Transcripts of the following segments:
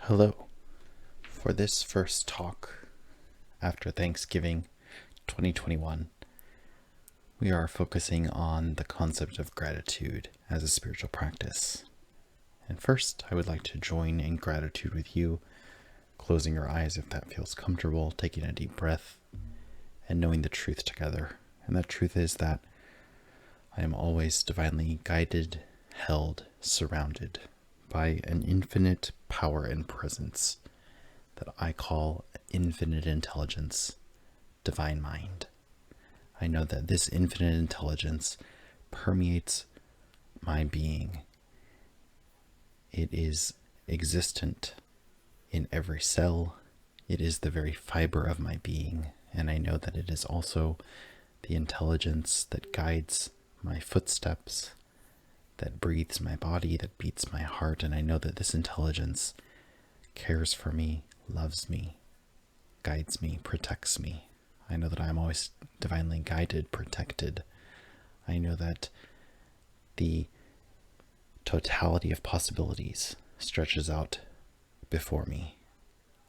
Hello. For this first talk after Thanksgiving 2021, we are focusing on the concept of gratitude as a spiritual practice. And first, I would like to join in gratitude with you, closing your eyes if that feels comfortable, taking a deep breath, and knowing the truth together. And that truth is that I am always divinely guided, held, surrounded by an infinite power and presence that I call infinite intelligence, divine mind. I know that this infinite intelligence permeates my being. It is existent in every cell. It is the very fiber of my being. And I know that it is also the intelligence that guides my footsteps, that breathes my body, that beats my heart. And I know that this intelligence cares for me, loves me, guides me, protects me. I know that I am always divinely guided, protected. I know that the totality of possibilities stretches out before me.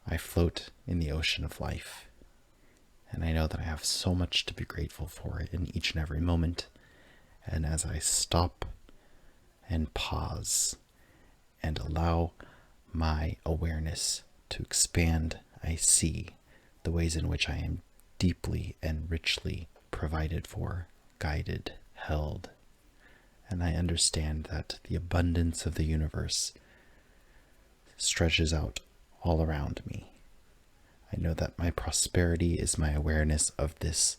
I float in the ocean of life, and I know that I have so much to be grateful for in each and every moment. And as I stop and pause and allow my awareness to expand, I see the ways in which I am deeply and richly provided for, guided, held. And I understand that the abundance of the universe stretches out all around me. I know that my prosperity is my awareness of this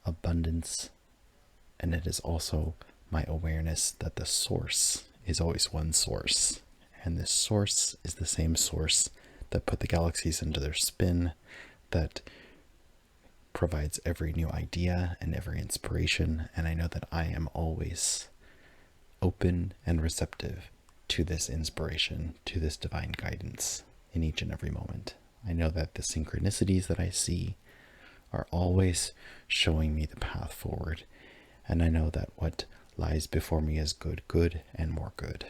abundance, and it is also my awareness that the source is always one source. And this source is the same source that put the galaxies into their spin, that provides every new idea and every inspiration. And I know that I am always open and receptive to this inspiration, to this divine guidance in each and every moment. I know that the synchronicities that I see are always showing me the path forward. And I know that what lies before me is good, good, and more good.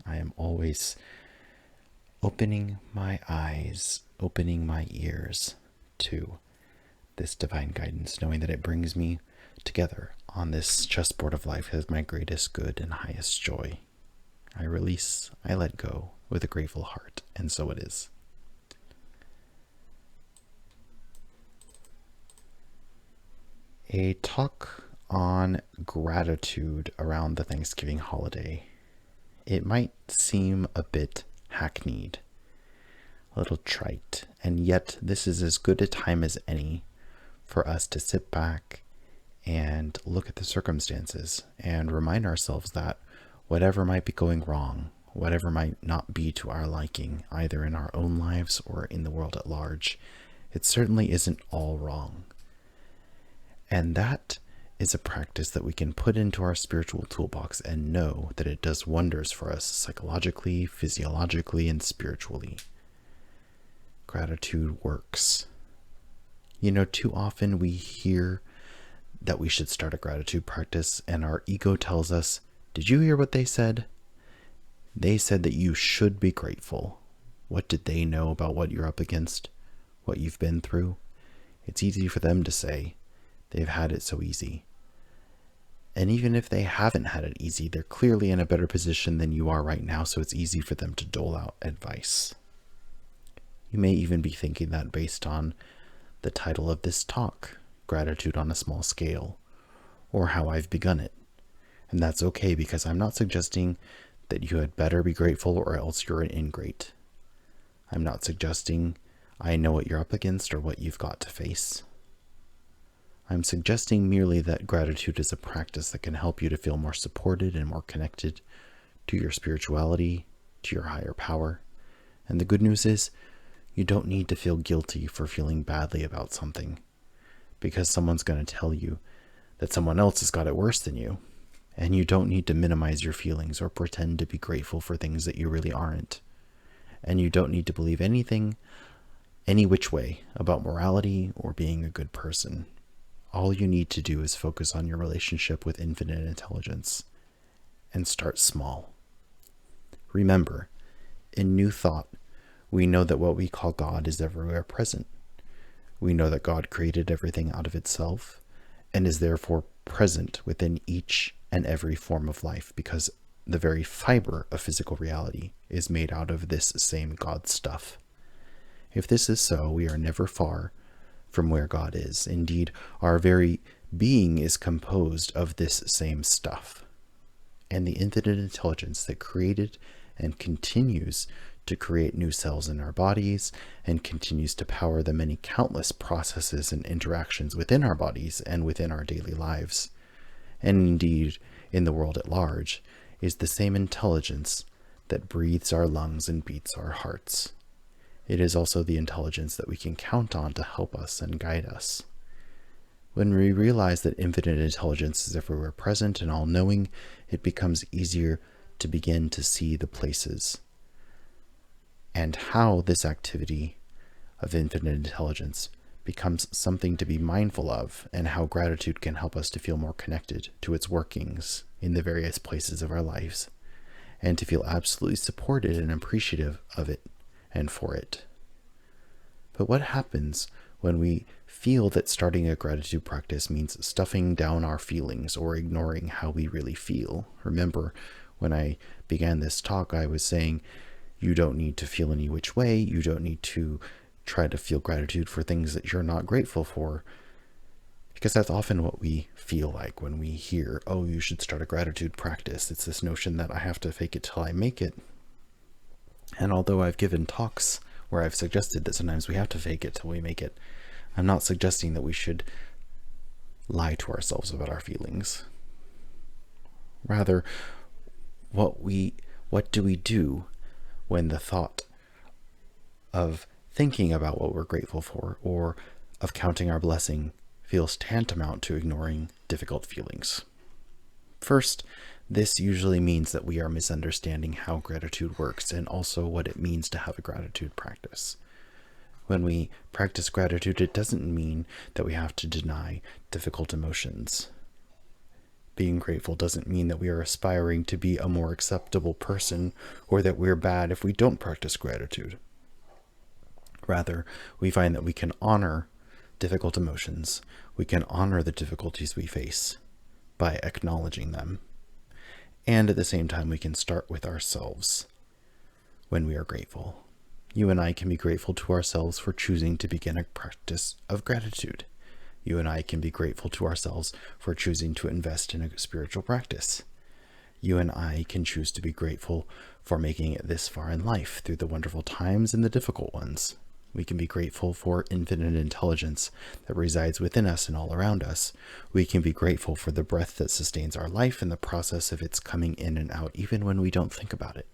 I am always opening my eyes, opening my ears to this divine guidance, knowing that it brings me together on this chessboard of life as my greatest good and highest joy. I release, I let go with a grateful heart, and so it is. A talk on gratitude around the Thanksgiving holiday. It might seem a bit hackneyed, a little trite, and yet this is as good a time as any for us to sit back and look at the circumstances and remind ourselves that whatever might be going wrong, whatever might not be to our liking, either in our own lives or in the world at large, it certainly isn't all wrong. And that is a practice that we can put into our spiritual toolbox and know that it does wonders for us psychologically, physiologically, and spiritually. Gratitude works. You know, too often we hear that we should start a gratitude practice and our ego tells us, did you hear what they said? They said that you should be grateful. What did they know about what you're up against? What you've been through? It's easy for them to say. They've had it so easy. And even if they haven't had it easy, they're clearly in a better position than you are right now, so it's easy for them to dole out advice. You may even be thinking that based on the title of this talk, Gratitude on a Small Scale, or how I've begun it. And that's okay, because I'm not suggesting that you had better be grateful or else you're an ingrate. I'm not suggesting I know what you're up against or what you've got to face. I'm suggesting merely that gratitude is a practice that can help you to feel more supported and more connected to your spirituality, to your higher power. And the good news is, you don't need to feel guilty for feeling badly about something, because someone's going to tell you that someone else has got it worse than you. And you don't need to minimize your feelings or pretend to be grateful for things that you really aren't. And you don't need to believe anything, any which way, about morality or being a good person. All you need to do is focus on your relationship with infinite intelligence and start small. Remember, In New Thought, we know that what we call God is everywhere present. We know that God created everything out of itself and is therefore present within each and every form of life, because the very fiber of physical reality is made out of this same God stuff. If this is so, we are never far from where God is. Indeed, our very being is composed of this same stuff. And the infinite intelligence that created and continues to create new cells in our bodies and continues to power the many countless processes and interactions within our bodies and within our daily lives, and indeed in the world at large, is the same intelligence that breathes our lungs and beats our hearts. It is also the intelligence that we can count on to help us and guide us. When we realize that infinite intelligence is everywhere present and all-knowing, it becomes easier to begin to see the places and how this activity of infinite intelligence becomes something to be mindful of, and how gratitude can help us to feel more connected to its workings in the various places of our lives, and to feel absolutely supported and appreciative of it and for it. But what happens when we feel that starting a gratitude practice means stuffing down our feelings or ignoring how we really feel? Remember, when I began this talk, I was saying, you don't need to feel any which way. You don't need to try to feel gratitude for things that you're not grateful for, because that's often what we feel like when we hear, oh, you should start a gratitude practice. It's this notion that I have to fake it till I make it. And although I've given talks where I've suggested that sometimes we have to fake it till we make it, I'm not suggesting that we should lie to ourselves about our feelings. Rather, what do we do when the thought of thinking about what we're grateful for or of counting our blessing feels tantamount to ignoring difficult feelings? First, this usually means that we are misunderstanding how gratitude works and also what it means to have a gratitude practice. When we practice gratitude, it doesn't mean that we have to deny difficult emotions. Being grateful doesn't mean that we are aspiring to be a more acceptable person or that we're bad if we don't practice gratitude. Rather, we find that we can honor difficult emotions. We can honor the difficulties we face by acknowledging them. And at the same time, we can start with ourselves when we are grateful. You and I can be grateful to ourselves for choosing to begin a practice of gratitude. You and I can be grateful to ourselves for choosing to invest in a spiritual practice. You and I can choose to be grateful for making it this far in life through the wonderful times and the difficult ones. We can be grateful for infinite intelligence that resides within us and all around us. We can be grateful for the breath that sustains our life and the process of its coming in and out, even when we don't think about it.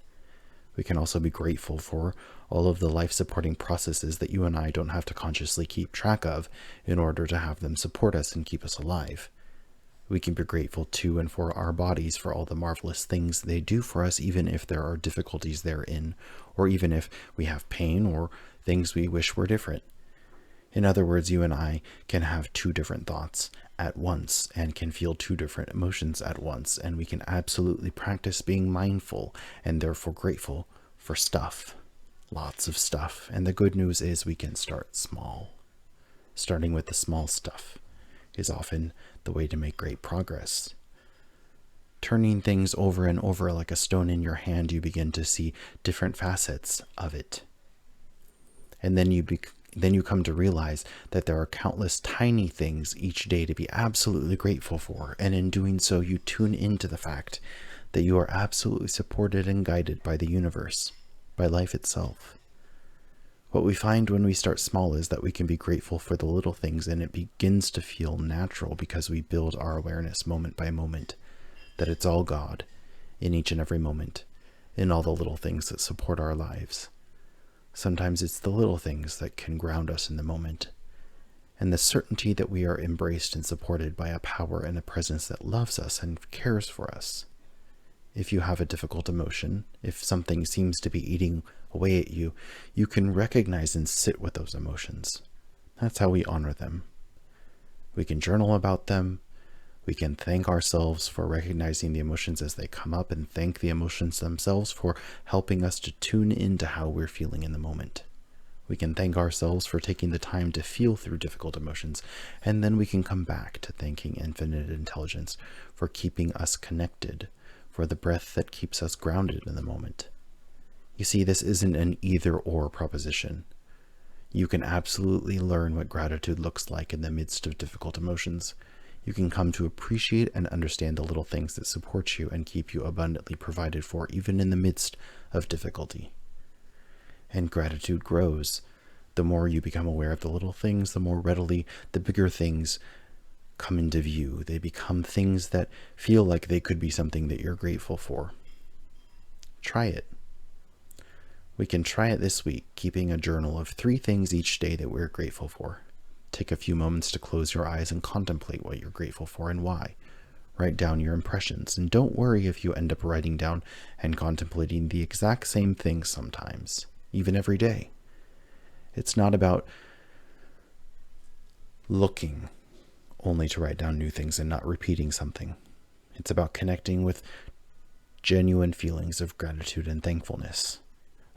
We can also be grateful for all of the life-supporting processes that you and I don't have to consciously keep track of in order to have them support us and keep us alive. We can be grateful to and for our bodies for all the marvelous things they do for us, even if there are difficulties therein, or even if we have pain or things we wish were different. In other words, you and I can have two different thoughts at once and can feel two different emotions at once, and we can absolutely practice being mindful and therefore grateful for stuff, lots of stuff. And the good news is we can start small. Starting with the small stuff is often the way to make great progress. Turning things over and over like a stone in your hand, you begin to see different facets of it. And then you come to realize that there are countless tiny things each day to be absolutely grateful for. And in doing so, you tune into the fact that you are absolutely supported and guided by the universe, by life itself. What we find when we start small is that we can be grateful for the little things, and it begins to feel natural because we build our awareness moment by moment, that it's all God in each and every moment, in all the little things that support our lives. Sometimes it's the little things that can ground us in the moment, and the certainty that we are embraced and supported by a power and a presence that loves us and cares for us. If you have a difficult emotion, if something seems to be eating away at you, you can recognize and sit with those emotions. That's how we honor them. We can journal about them. We can thank ourselves for recognizing the emotions as they come up and thank the emotions themselves for helping us to tune into how we're feeling in the moment. We can thank ourselves for taking the time to feel through difficult emotions, and then we can come back to thanking infinite intelligence for keeping us connected, for the breath that keeps us grounded in the moment. You see, this isn't an either-or proposition. You can absolutely learn what gratitude looks like in the midst of difficult emotions. You can come to appreciate and understand the little things that support you and keep you abundantly provided for, even in the midst of difficulty. And gratitude grows. The more you become aware of the little things, the more readily the bigger things come into view. They become things that feel like they could be something that you're grateful for. Try it. We can try it this week, keeping a journal of 3 things each day that we're grateful for. Take a few moments to close your eyes and contemplate what you're grateful for and why. Write down your impressions, and don't worry if you end up writing down and contemplating the exact same things sometimes, even every day. It's not about looking only to write down new things and not repeating something. It's about connecting with genuine feelings of gratitude and thankfulness,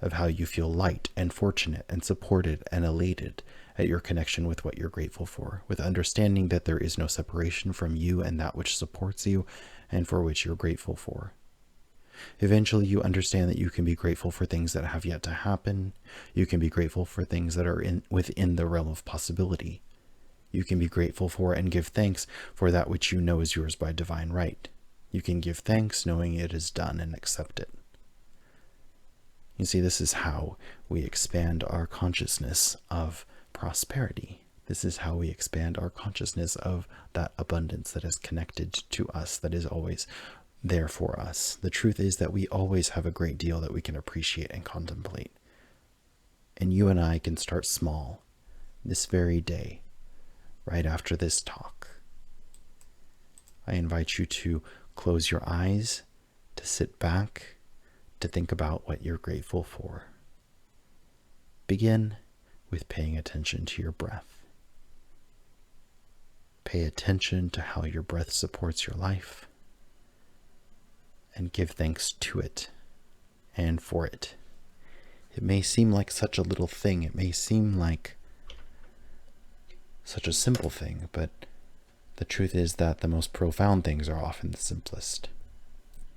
of how you feel light and fortunate and supported and elated at your connection with what you're grateful for, with understanding that there is no separation from you and that which supports you and for which you're grateful for. Eventually, you understand that you can be grateful for things that have yet to happen. You can be grateful for things that are within the realm of possibility. You can be grateful for and give thanks for that which you know is yours by divine right. You can give thanks knowing it is done and accept it. You see, this is how we expand our consciousness of prosperity. This is how we expand our consciousness of that abundance that is connected to us, that is always there for us. The truth is that we always have a great deal that we can appreciate and contemplate. And you and I can start small this very day, right after this talk. I invite you to close your eyes, to sit back, to think about what you're grateful for. Begin with paying attention to your breath. Pay attention to how your breath supports your life, and give thanks to it and for it. It may seem like such a little thing. It may seem like such a simple thing, but the truth is that the most profound things are often the simplest.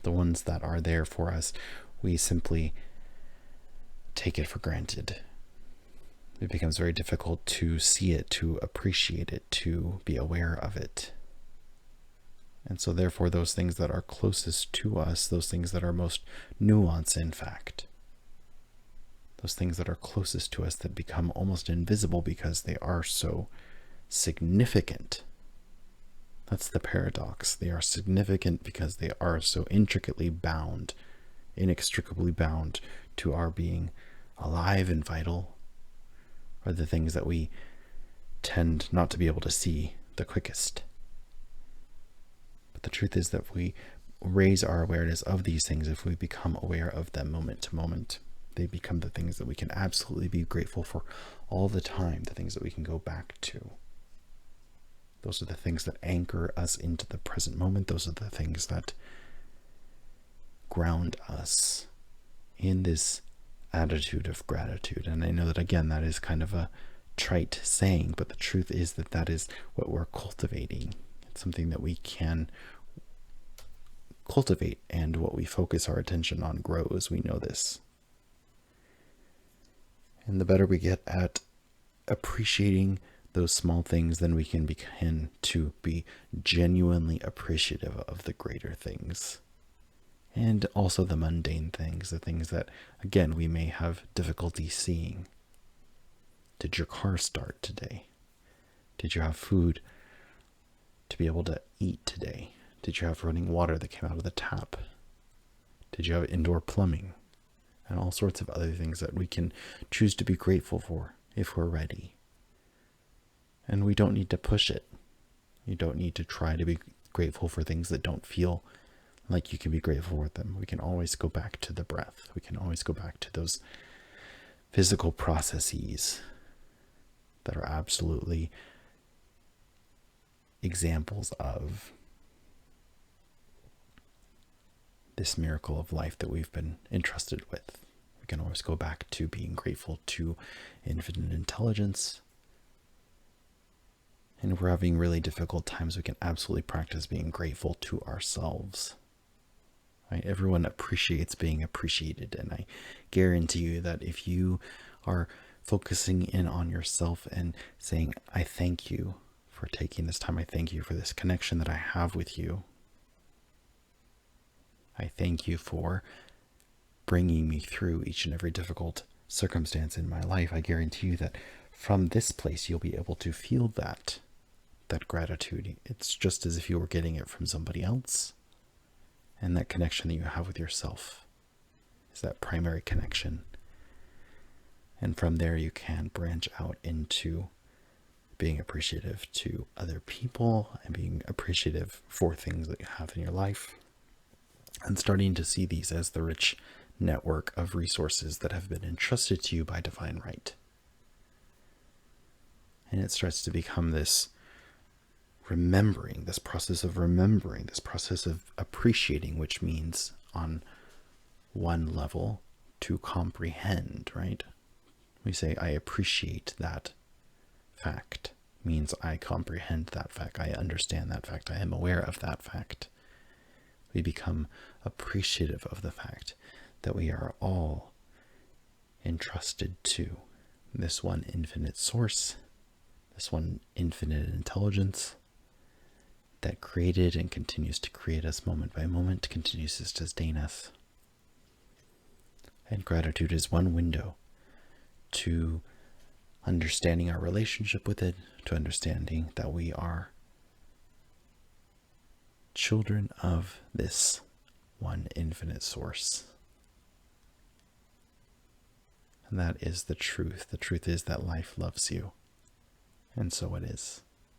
The ones that are there for us, we simply take it for granted. It becomes very difficult to see it, to appreciate it, to be aware of it. And so therefore those things that are closest to us, those things that are most nuanced in fact, those things that are closest to us that become almost invisible because they are so significant. That's the paradox. They are significant because they are so intricately bound, inextricably bound to our being alive and vital, are the things that we tend not to be able to see the quickest. But the truth is that if we raise our awareness of these things, if we become aware of them moment to moment, they become the things that we can absolutely be grateful for all the time, the things that we can go back to. Those are the things that anchor us into the present moment. Those are the things that ground us in this attitude of gratitude. And I know that, again, that is kind of a trite saying, but the truth is that that is what we're cultivating. It's something that we can cultivate, and what we focus our attention on grows. We know this. And the better we get at appreciating those small things, then we can begin to be genuinely appreciative of the greater things. And also the mundane things, the things that, again, we may have difficulty seeing. Did your car start today? Did you have food to be able to eat today? Did you have running water that came out of the tap? Did you have indoor plumbing? And all sorts of other things that we can choose to be grateful for if we're ready. And we don't need to push it. You don't need to try to be grateful for things that don't feel like you can be grateful for them. We can always go back to the breath. We can always go back to those physical processes that are absolutely examples of this miracle of life that we've been entrusted with. We can always go back to being grateful to infinite intelligence. And if we're having really difficult times, we can absolutely practice being grateful to ourselves. Right? Everyone appreciates being appreciated, and I guarantee you that if you are focusing in on yourself and saying, I thank you for taking this time, I thank you for this connection that I have with you, I thank you for bringing me through each and every difficult circumstance in my life, I guarantee you that from this place you'll be able to feel that gratitude. It's just as if you were getting it from somebody else. And that connection that you have with yourself is that primary connection. And from there you can branch out into being appreciative to other people and being appreciative for things that you have in your life, and starting to see these as the rich network of resources that have been entrusted to you by divine right. And it starts to become this remembering, this process of remembering, this process of appreciating, which means on one level to comprehend, right? We say, I appreciate that fact, means I comprehend that fact, I understand that fact, I am aware of that fact. We become appreciative of the fact that we are all entrusted to this one infinite source, this one infinite intelligence that created and continues to create us moment by moment, continues to sustain us. And gratitude is one window to understanding our relationship with it, to understanding that we are children of this one infinite source. And that is the truth. The truth is that life loves you. And so it is.